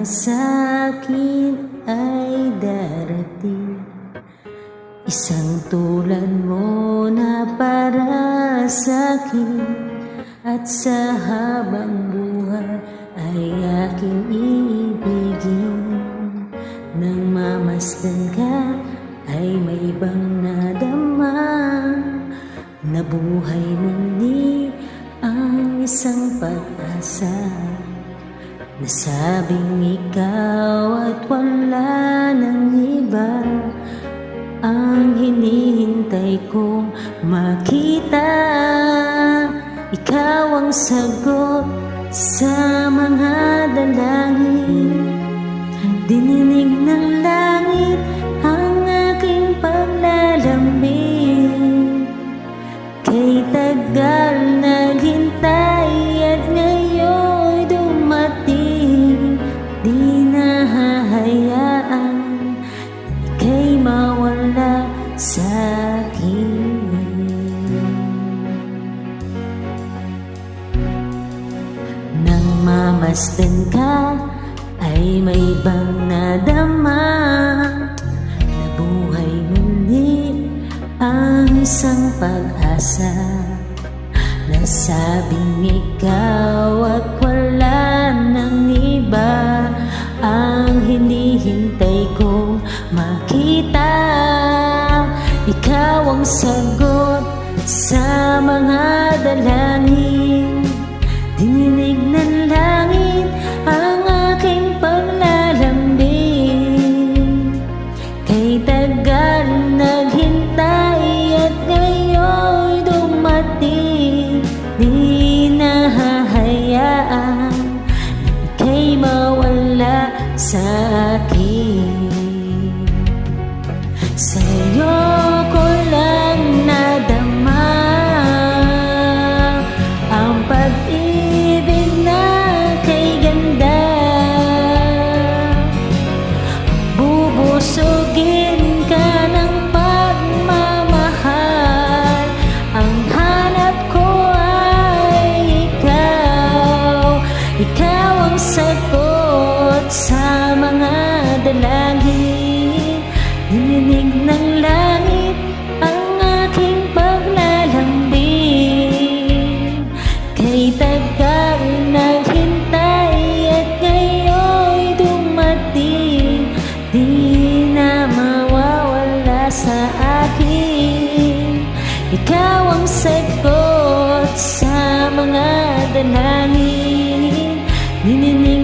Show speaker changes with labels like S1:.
S1: sa'kin ay darating, isang tulad mo na para sa'kin, at sa habang buhay ay aking ibigin. Nang mamasdan ka ay may ibang nadama, nabuhay muli ang isang pag-asa. Nasabing ikaw at wala nang iba ang hinihintay kong makita. Ikaw ang sagot sa mga dalangin, dininig ng langit ang aking paglalambing. Kay tagal naghintay at ngayon'y dumating, di nahahayaan ika'y mawala sa'kin. Nang mamasdan ka ay may ibang nadama, nabuhay muli ang isang pag-asa. Nasabing ikaw at wala nang iba ang hinihintay kong makita. Ikaw ang sagot sa mga dalangin, dininig ng langit ang aking paglalambing. Kay tagal naghintay at ngayon'y dumating, di nahahayaan ika'y mawala sa akin. Sa'yo ko lang nadama ang pag-ibig na kay ganda. Bubusugin ka ng pagmamahal, ang hanap ko ay ikaw. Ikaw ang sagot sa mga dalangin, dininig ng langit ang aking paglalambing. Kay tagal naghintay at ngayon'y dumating, di na mawawala sa akin. Ikaw ang sagot sa mga dalangin, dininig